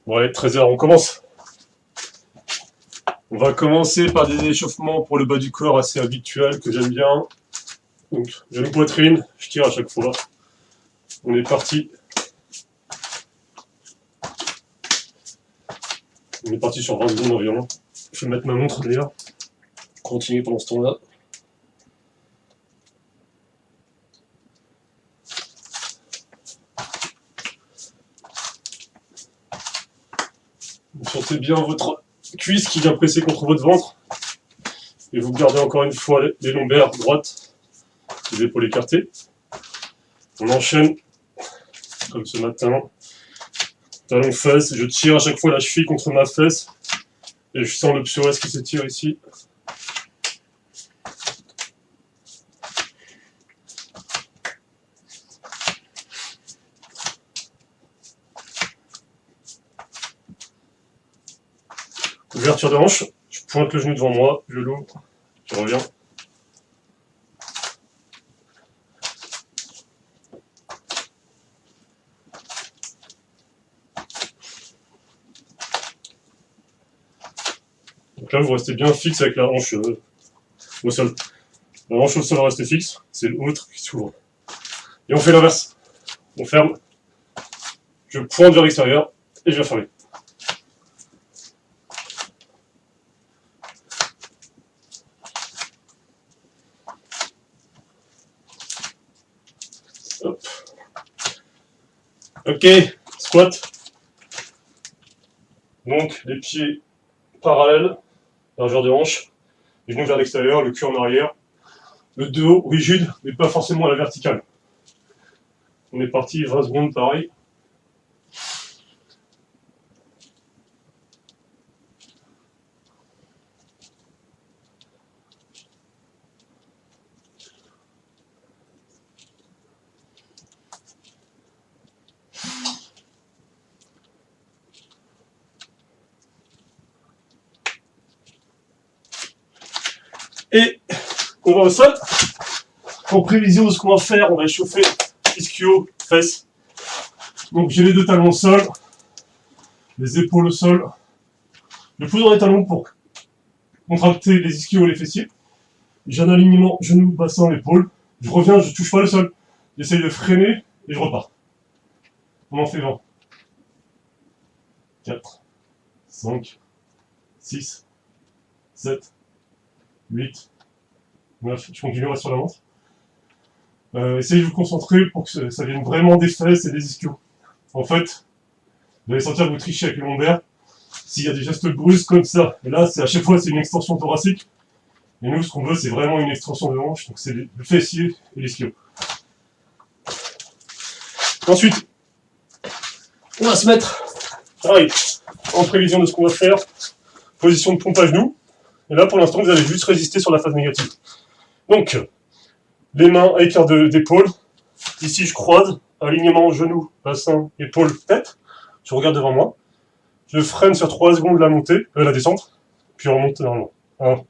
Ouais, 13h, on commence. On va commencer par des échauffements pour le bas du corps assez habituels que j'aime bien. Donc, genou poitrine, je tire à chaque fois. On est parti. On est parti sur 20 secondes environ. Je vais mettre ma montre d'ailleurs. Continuer pendant ce temps-là. Vous sentez bien votre cuisse qui vient presser contre votre ventre. Et vous gardez encore une fois les lombaires droites, les épaules écartées. On enchaîne, comme ce matin. Talon fesse, je tire à chaque fois la cheville contre ma fesse. Et je sens le psoas qui s'étire ici. Ouverture de hanche, je pointe le genou devant moi, je l'ouvre, je reviens. Donc là, vous restez bien fixe avec la hanche au sol. La hanche au sol reste fixe, c'est l'autre qui s'ouvre. Et on fait l'inverse. On ferme, je pointe vers l'extérieur et je viens fermer. Hop. Ok, squat. Donc les pieds parallèles, largeur de hanche, les genoux vers l'extérieur, le cul en arrière, le dos rigide, mais pas forcément à la verticale. On est parti, 20 secondes pareil. Et on va au sol. En prévision de ce qu'on va faire, on va échauffer ischio, fesses. Donc j'ai les deux talons au sol, les épaules au sol. Je pousse dans les talons pour contracter les ischios et les fessiers. J'ai un alignement genou, bassin, épaule. Je reviens, je touche pas le sol. J'essaye de freiner et je repars. On en fait 20. 4, 5, 6, 7, 8, 9. Je continue, reste sur la montre. Essayez de vous concentrer pour que ça vienne vraiment des fesses et des ischios. En fait, vous allez sentir que vous trichez avec le lombaire. S'il y a des gestes brusques comme ça, et là, à chaque fois, c'est une extension thoracique. Et nous, ce qu'on veut, c'est vraiment une extension de hanche. Donc, c'est le fessier et l'ischio. Ensuite, on va se mettre, pareil, en prévision de ce qu'on va faire. Position de pompe à genoux. Et là, pour l'instant, vous allez juste résister sur la phase négative. Donc, les mains à écart d'épaule. Ici, je croise. Alignement genou, bassin, épaule, tête. Je regarde devant moi. Je freine sur 3 secondes la montée, la descente. Puis on remonte normalement. 1,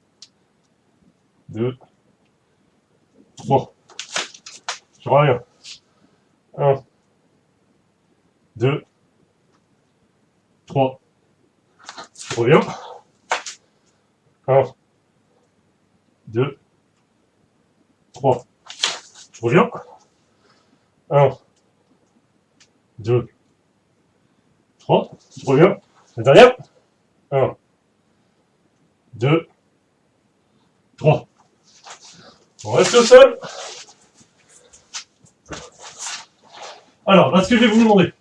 2, 3. Je reviens. 1, 2, 3. Je reviens. 1, 2, 3. Je reviens. 1, 2, 3. Je reviens. La dernière. 1, 2, 3. On reste au sol. Alors, là, ce que je vais vous demander,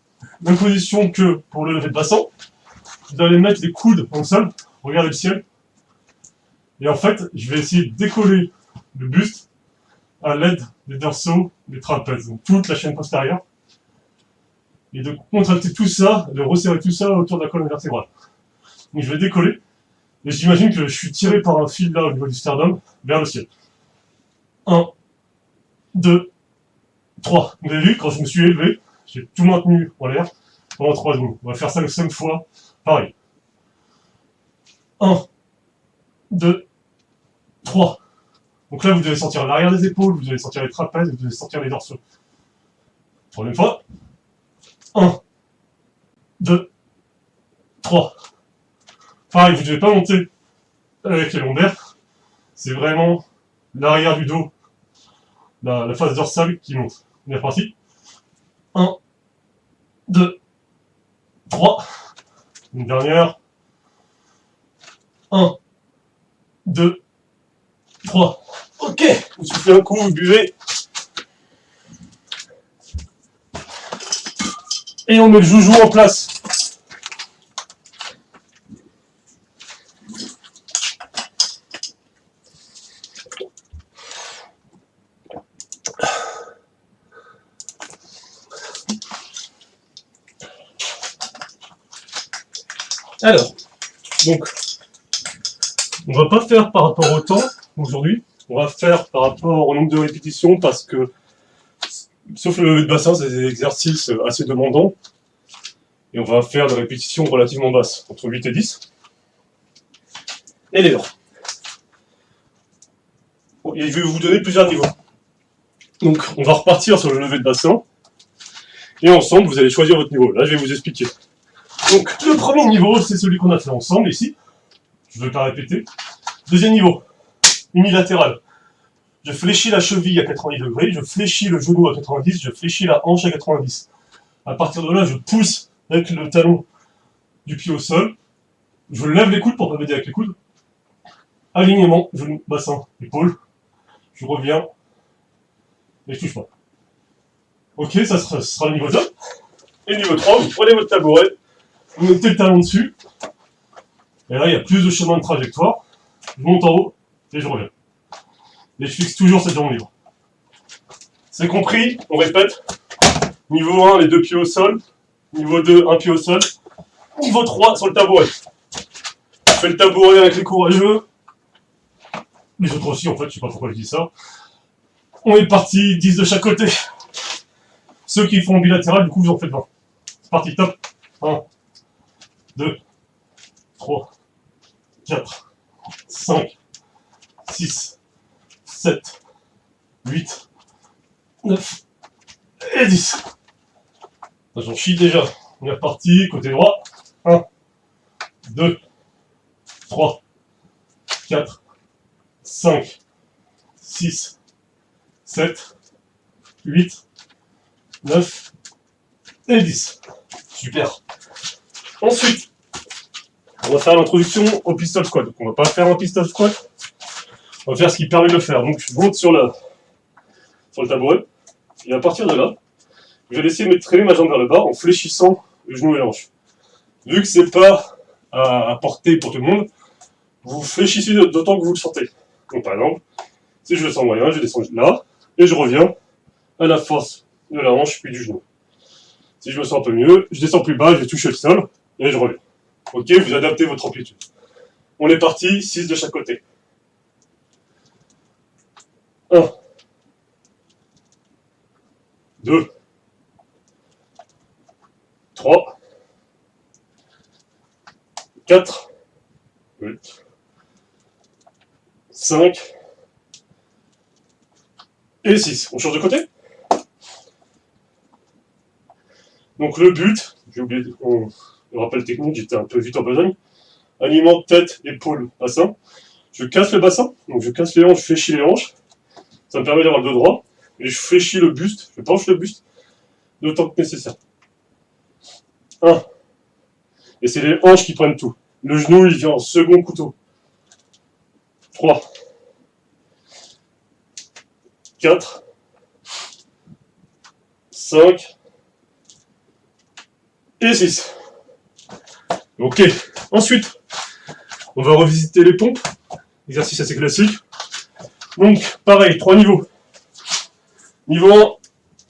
même position que pour le lever de bassin, vous allez mettre les coudes dans le sol, regardez le ciel, et en fait, je vais essayer de décoller le buste à l'aide des dorsaux, des trapèzes, donc toute la chaîne postérieure, et de contracter tout ça, de resserrer tout ça autour de la colonne vertébrale. Donc je vais décoller, et j'imagine que je suis tiré par un fil là au niveau du sternum vers le ciel. 1, 2, 3. Vous avez vu, quand je me suis élevé, j'ai tout maintenu en l'air pendant 3 secondes. On va faire ça 5 fois, pareil. 1, 2, 3. Donc là, vous devez sentir l'arrière des épaules, vous devez sentir les trapèzes, vous devez sentir les dorsaux. Troisième fois. 1, 2, 3. Pareil, vous ne devez pas monter avec les lombaires. C'est vraiment l'arrière du dos, la face dorsale qui monte. On est parti. 1, 2, 3. Une dernière. 1, 2, 3. Ok, vous soufflez un coup, vous buvez. Et on met le joujou en place. Alors, donc, on va pas faire par rapport au temps aujourd'hui, on va faire par rapport au nombre de répétitions parce que, sauf le lever de bassin, c'est des exercices assez demandants et on va faire des répétitions relativement basses, entre 8 et 10. Et les lents. Bon, et je vais vous donner plusieurs niveaux. Donc, on va repartir sur le lever de bassin et ensemble, vous allez choisir votre niveau. Là, je vais vous expliquer. Donc, le premier niveau, c'est celui qu'on a fait ensemble, ici. Je ne veux pas répéter. Deuxième niveau, unilatéral. Je fléchis la cheville à 90 degrés, je fléchis le genou à 90, je fléchis la hanche à 90. À partir de là, je pousse avec le talon du pied au sol. Je lève les coudes pour pas m'aider avec les coudes. Alignement, genou, bassin, épaule. Je reviens et je touche pas. Ok, ça sera le niveau 2. Et le niveau 3, vous prenez votre tabouret, vous mettez le talon dessus. Et là, il y a plus de chemin de trajectoire. Je monte en haut et je reviens. Et je fixe toujours cette jambe libre. C'est compris? On répète. Niveau 1, les deux pieds au sol. Niveau 2, un pied au sol. Niveau 3, sur le tabouret. Je fais le tabouret avec les courageux. Les autres aussi, en fait, je sais pas pourquoi je dis ça. On est parti, 10 de chaque côté. Ceux qui font bilatéral, du coup, vous en faites 20. C'est parti, top. 1, 2, 3, 4, 5, 6, 7, 8, 9 et 10. J'en chie déjà. On est reparti, côté droit. 1, 2, 3, 4, 5, 6, 7, 8, 9 et 10. Super. Ensuite, on va faire l'introduction au pistol squat. Donc on va pas faire un pistol squat. On va faire ce qui permet de le faire. Donc je monte sur le tabouret. Et à partir de là, je vais laisser traîner ma jambe vers le bas en fléchissant le genou et la hanche. Vu que c'est pas à portée pour tout le monde, vous fléchissez d'autant que vous le sentez. Donc par exemple, si je le sens moyen, je descends là et je reviens à la force de la hanche puis du genou. Si je me sens un peu mieux, je descends plus bas, je vais toucher le sol et je reviens. Ok, vous adaptez votre amplitude. On est parti, 6 de chaque côté. 1, 2, 3, 4, 8, 5 et 6. On change de côté? Donc le but, j'ai oublié le rappel technique, j'étais un peu vite en besogne. Alignement tête, épaule, bassin. Je casse le bassin, donc je casse les hanches, je fléchis les hanches. Ça me permet d'avoir le dos droit. Et je fléchis le buste, je penche le buste, d'autant que nécessaire. 1. Et c'est les hanches qui prennent tout. Le genou, il vient en second couteau. 3. 4. 5. Et 6. Ok. Ensuite, on va revisiter les pompes. Exercice assez classique. Donc, pareil, 3 niveaux. Niveau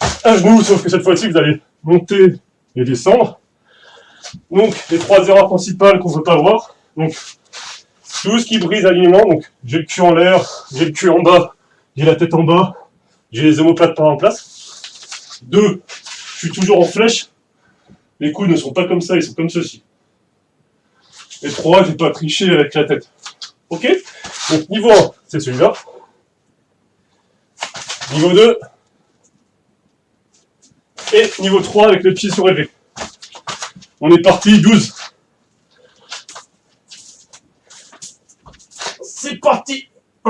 1, à genoux, sauf que cette fois-ci, vous allez monter et descendre. Donc, les 3 erreurs principales qu'on ne veut pas voir. Donc, tout ce qui brise l'alignement. Donc, j'ai le cul en l'air, j'ai le cul en bas, j'ai la tête en bas, j'ai les omoplates pas en place. 2, je suis toujours en flèche. Les coudes ne sont pas comme ça, ils sont comme ceci. Et 3, je n'ai pas triché avec la tête. Ok? Donc, niveau 1, c'est celui-là. Niveau 2. Et niveau 3 avec les pieds surélevés. On est parti, 12.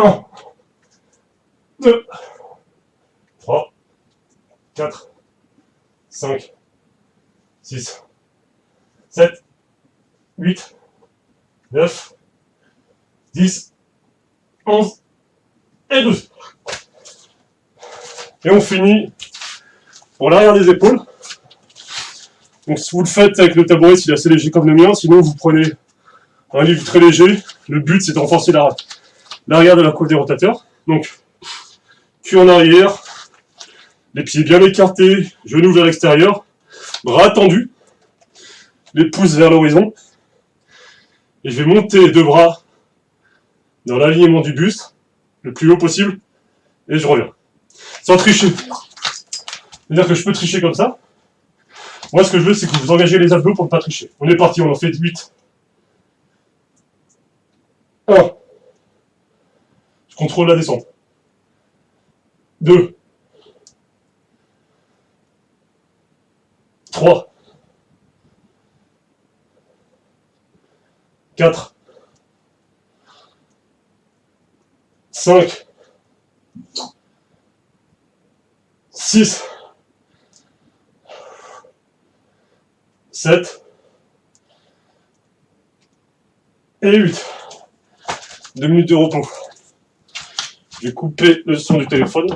1, 2, 3, 4, 5, 6, 7, 8, 9, 10, 11 et 12. Et on finit pour l'arrière des épaules. Donc vous le faites avec le tabouret s'il est assez léger comme le mien, sinon vous prenez un livre très léger. Le but c'est de renforcer l'arrière de la coiffe des rotateurs. Donc cul en arrière, les pieds bien écartés, genoux vers l'extérieur, bras tendus, les pouces vers l'horizon. Et je vais monter les deux bras dans l'alignement du buste, le plus haut possible, et je reviens. Sans tricher. C'est-à-dire que je peux tricher comme ça. Moi, ce que je veux, c'est que vous engagez les abdos pour ne pas tricher. On est parti, on en fait 8. 1. Je contrôle la descente. 2. 3. 4. 5. 6. 7. Et 8. 2 minutes de repos. Je vais couper le son du téléphone.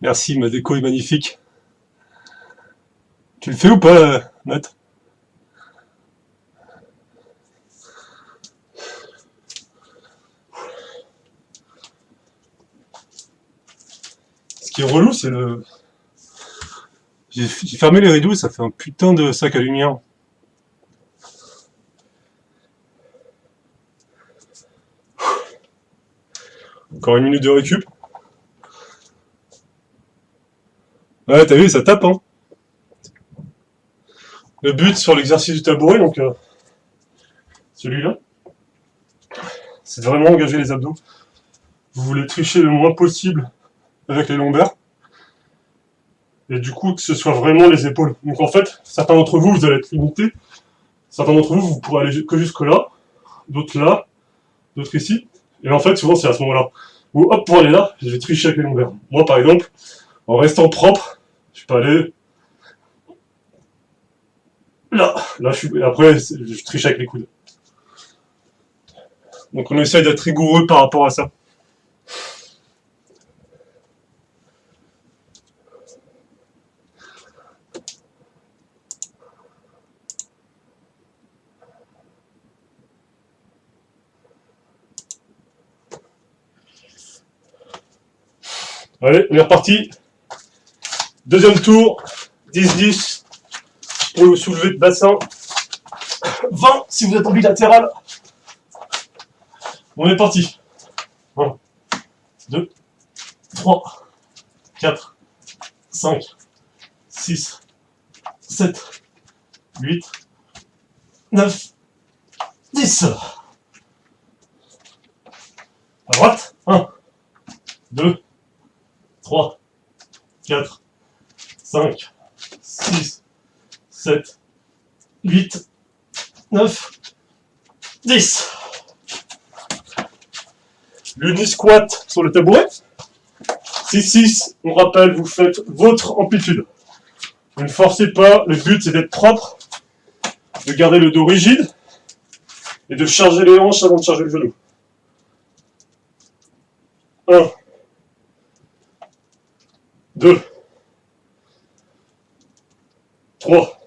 Merci, ma déco est magnifique. Tu le fais ou pas, Matt? Ce qui est relou, c'est le... J'ai fermé les rideaux et ça fait un putain de sac à lumière. Encore une minute de récup. Ouais, t'as vu, ça tape, hein. Le but sur l'exercice du tabouret, donc celui-là, c'est de vraiment engager les abdos. Vous voulez tricher le moins possible avec les lombaires. Et du coup, que ce soit vraiment les épaules. Donc en fait, certains d'entre vous, vous allez être limités. Certains d'entre vous, vous pourrez aller que jusque là. D'autres là. D'autres ici. Et en fait, souvent, c'est à ce moment-là. Où hop, pour aller là, je vais tricher avec les lombaires. Moi, par exemple, en restant propre, je peux aller là. Là, après, je triche avec les coudes. Donc on essaye d'être rigoureux par rapport à ça. Allez, on est reparti. Deuxième tour, 10-10 pour le soulevé de bassin. 20 si vous êtes en bilatéral. On est parti. 1, 2, 3, 4, 5, 6, 7, 8, 9, 10. À droite. 1, 2, 3, 4, 5, 6, 7, 8, 9, 10. L'uni-squat sur le tabouret. 6-6, on rappelle, vous faites votre amplitude. Vous ne forcez pas, le but c'est d'être propre, de garder le dos rigide et de charger les hanches avant de charger le genou. 1, 2, 3,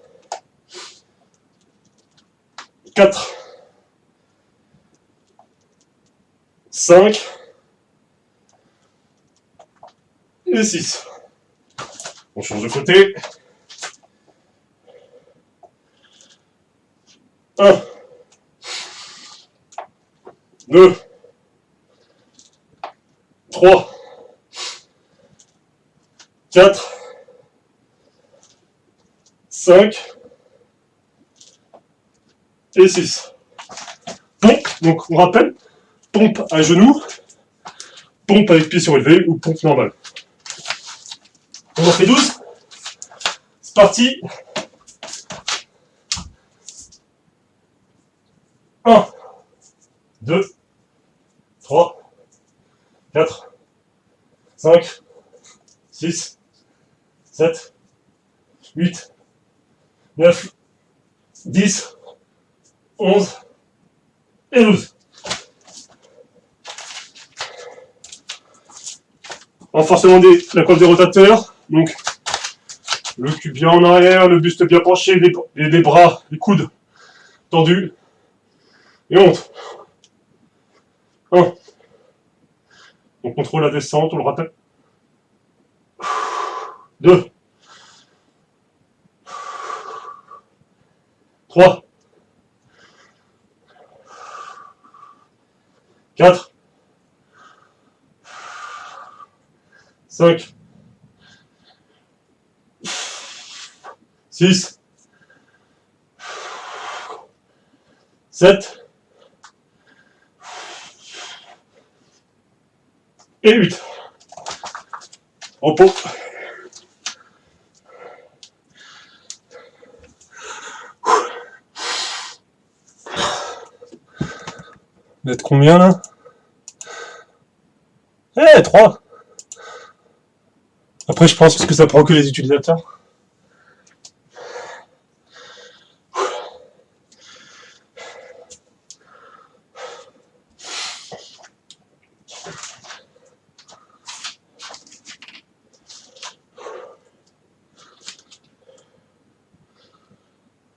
4, 5 et 6. On change de côté. 1, 2, 3, 4, 5 et 6. Pompe, donc on rappelle, pompe à genoux, pompe avec pied surélevé ou pompe normale. On en fait 12. C'est parti. 1, 2, 3, 4, 5, 6, 7, 8, 9, 10, 11 et 12. Renforcement de la coiffe des rotateurs. Donc, le cul bien en arrière, le buste bien penché, les bras, les coudes tendus. Et on monte. 1. On contrôle la descente, on le rappelle. 2. 3. 4. 5. 6. 7. Et 8. Repos. Vous êtes combien là? 3. Après, je pense que ça prend que les utilisateurs.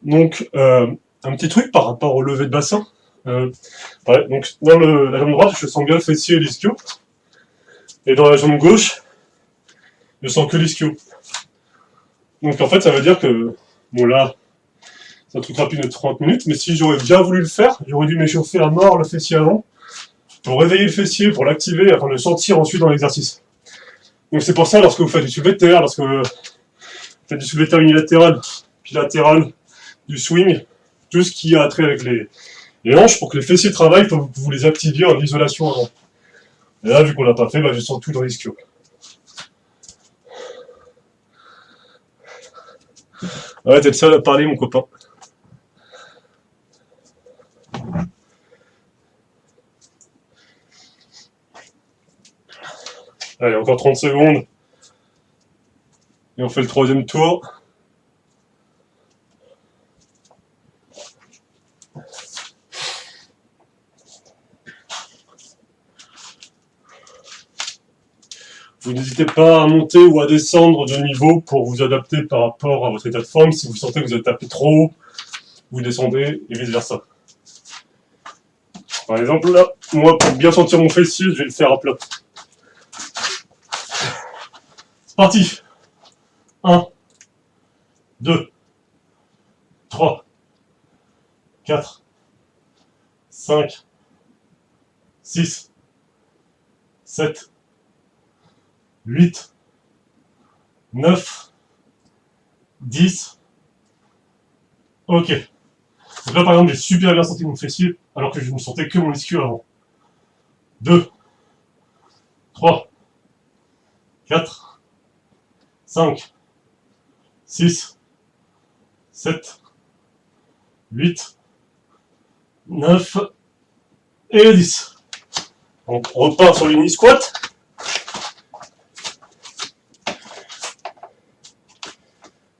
Donc, un petit truc par rapport au lever de bassin. Ouais, donc, dans la jambe droite, je sens bien le fessier et l'ischio. Et dans la jambe gauche, je sens que l'ischio. Donc, en fait, ça veut dire que, bon là, c'est un truc rapide de 30 minutes, mais si j'aurais bien voulu le faire, j'aurais dû m'échauffer à mort le fessier avant, pour réveiller le fessier, pour l'activer, afin de le sentir ensuite dans l'exercice. Donc, c'est pour ça, lorsque vous faites du soulevé de terre, lorsque vous faites du soulevé de terre unilatéral, puis latéral, du swing, tout ce qui a trait avec les hanches, pour que les fessiers travaillent, il faut que vous les activiez en isolation avant. Et là, vu qu'on l'a pas fait, bah, je sens tout dans l'ischio. Ouais, t'es le seul à parler, mon copain. Allez, encore 30 secondes. Et on fait le troisième tour. Vous n'hésitez pas à monter ou à descendre de niveau pour vous adapter par rapport à votre état de forme. Si vous sentez que vous êtes tapé trop haut, vous descendez et vice versa. Par exemple, là, moi, pour bien sentir mon fessier, je vais le faire à plat. C'est parti. 1, 2, 3, 4, 5, 6, 7, 8, 9, 10. Ok. Donc là, par exemple, j'ai super bien senti mon fessier, alors que je ne sentais que mon ischio avant. 2, 3, 4, 5, 6, 7, 8, 9 et 10. Donc, on repart sur l'uni squat.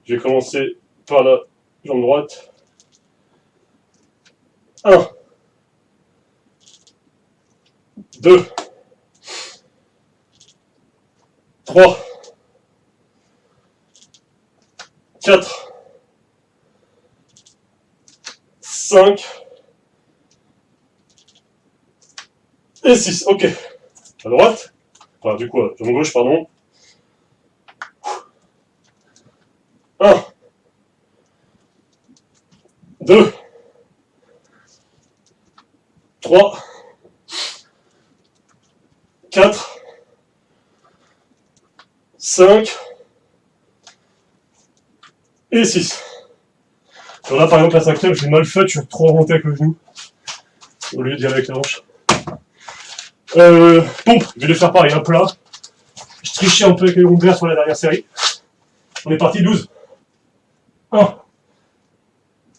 Je vais commencer par la jambe droite. 1, 2, 3, 4, 5 et 6. Ok. À droite. Enfin, du coup, jambe gauche, pardon. 1, 2, 3, 4, 5 et 6. Alors là, par exemple, la cinquième, j'ai mal fait, je suis trop remonté avec le genou, au lieu d'y aller avec la hanche. Pompe, je vais les faire pareil, hop là. Je trichais un peu avec les lombaires sur la dernière série. On est parti, 12. 1,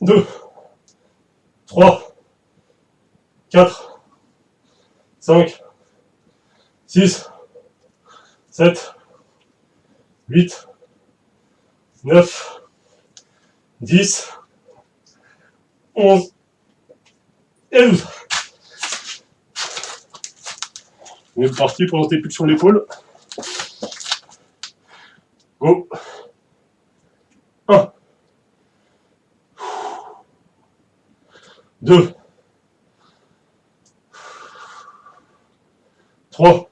2, 3, 4, 5, 6, 7, 8, 9, 10, 11 et 12. On est parti pour monter plus sur l'épaule. Go. 1, 2, 3,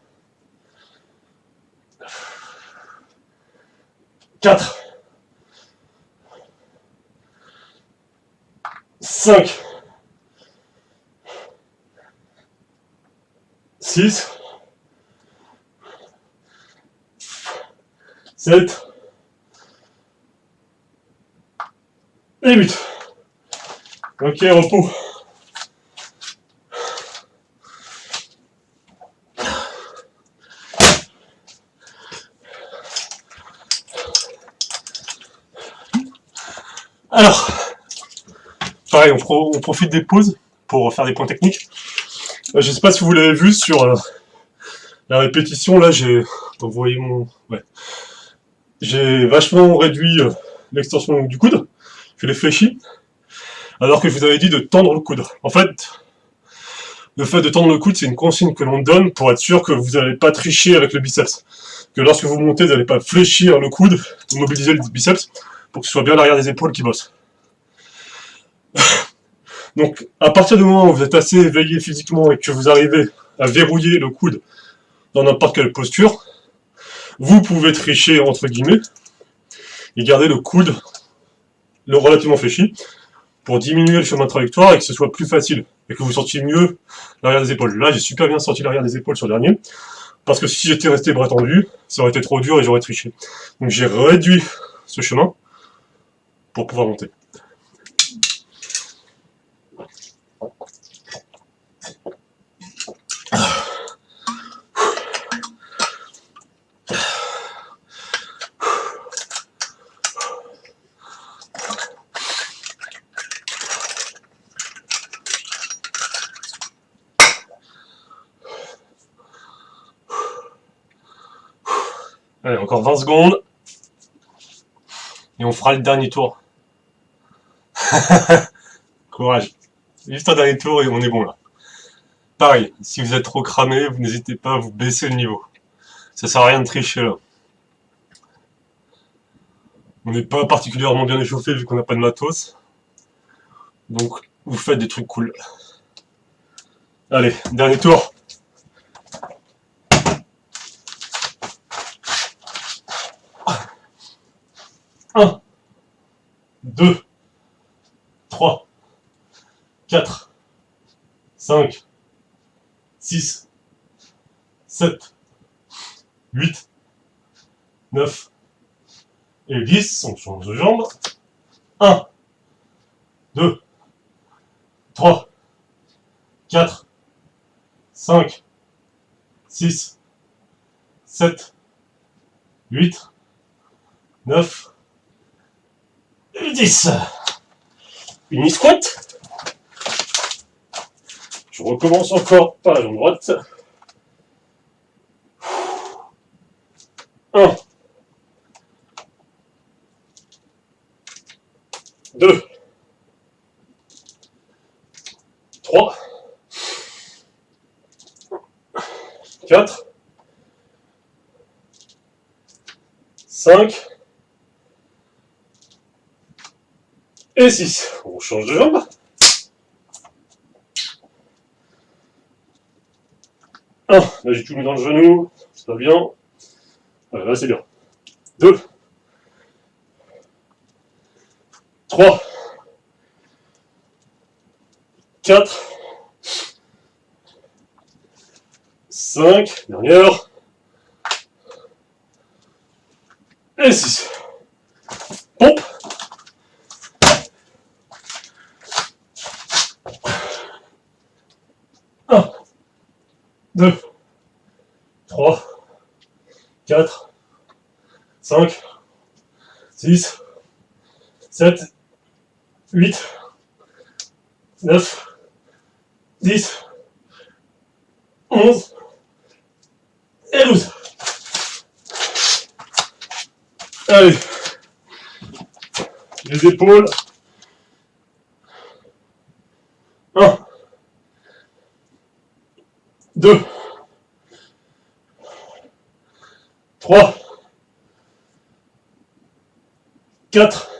4, 5, 6, 7 et 8. Ok, repos. Alors, pareil, on profite des pauses pour faire des points techniques. Je ne sais pas si vous l'avez vu sur la répétition, là, vous voyez ouais. J'ai vachement réduit l'extension du coude, je l'ai fléchi, alors que je vous avais dit de tendre le coude. En fait, le fait de tendre le coude, c'est une consigne que l'on donne pour être sûr que vous n'allez pas tricher avec le biceps. Que lorsque vous montez, vous n'allez pas fléchir le coude, mobiliser le biceps, pour que ce soit bien l'arrière des épaules qui bosse. Donc, à partir du moment où vous êtes assez éveillé physiquement et que vous arrivez à verrouiller le coude dans n'importe quelle posture, vous pouvez tricher, entre guillemets, et garder le coude relativement fléchi, pour diminuer le chemin de trajectoire et que ce soit plus facile, et que vous sentiez mieux l'arrière des épaules. Là, j'ai super bien senti l'arrière des épaules sur le dernier, parce que si j'étais resté bras tendu, ça aurait été trop dur et j'aurais triché. Donc j'ai réduit ce chemin pour pouvoir monter. Allez, encore 20 secondes. Et on fera le dernier tour. Courage. Juste un dernier tour et on est bon là. Pareil, si vous êtes trop cramé, vous n'hésitez pas à vous baisser le niveau. Ça sert à rien de tricher là. On n'est pas particulièrement bien échauffé vu qu'on n'a pas de matos. Donc, vous faites des trucs cool. Allez, dernier tour. Un, 2, 3, 4, 5, 6, 7, 8, 9 et 10. On change de jambe. 1, 2, 3, 4, 5, 6, 7, 8, 9 et 10. Une squat. Je recommence encore par la jambe droite. 1, 2, 3, 4, 5 et 6. On change de jambe. 1, là j'ai tout mis dans le genou, c'est pas bien. Voilà, là c'est bien. 2, 3, 4, 5, dernière, et 6. Pompe. 2, 3, 4, 5, 6, 7, 8, 9, 10, 11 et 12. Allez, les épaules. 1, 2, 3, 4,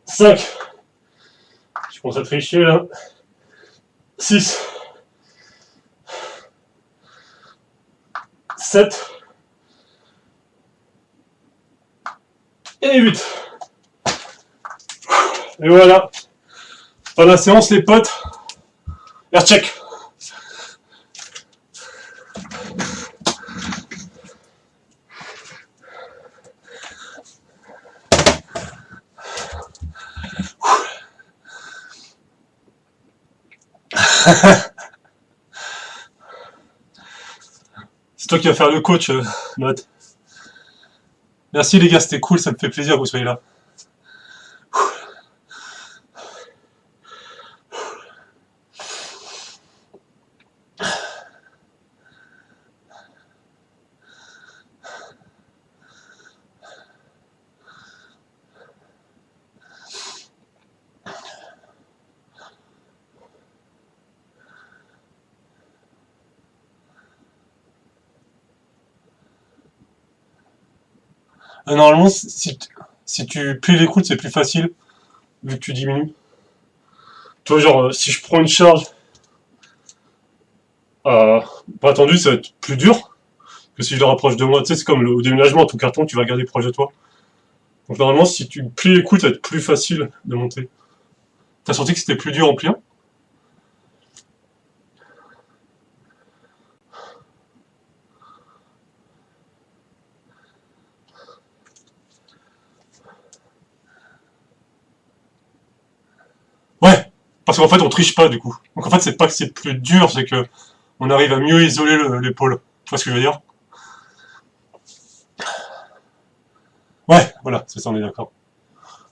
5, je commence à tricher là, 6, 7 et 8. Et voilà, fin de la séance les potes, air check. C'est toi qui vas faire le coach, Matt. Merci les gars, c'était cool, ça me fait plaisir que vous soyez là. Normalement, si tu plies les coudes, c'est plus facile, vu que tu diminues. Tu vois, genre, si je prends une charge pas tendue, ça va être plus dur que si je le rapproche de moi. Tu sais, c'est comme au déménagement, ton carton, tu vas garder proche de toi. Donc normalement, si tu plies les coudes, ça va être plus facile de monter. T'as senti que c'était plus dur en pliant? Ouais, parce qu'en fait, on triche pas du coup. Donc en fait, c'est pas que c'est plus dur, c'est que on arrive à mieux isoler l'épaule. Tu vois ce que je veux dire? Ouais, voilà, c'est ça, on est d'accord.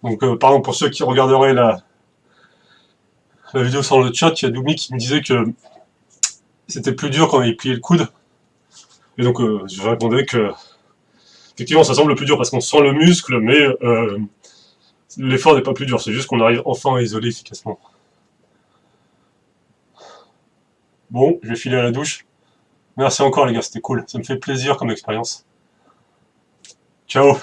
Donc, pardon, pour ceux qui regarderaient la vidéo sur le chat, il y a Doumi qui me disait que c'était plus dur quand il pliait le coude. Et donc, je répondais que, effectivement, ça semble plus dur parce qu'on sent le muscle, mais l'effort n'est pas plus dur, c'est juste qu'on arrive enfin à isoler efficacement. Bon, je vais filer à la douche. Merci encore les gars, c'était cool. Ça me fait plaisir comme expérience. Ciao!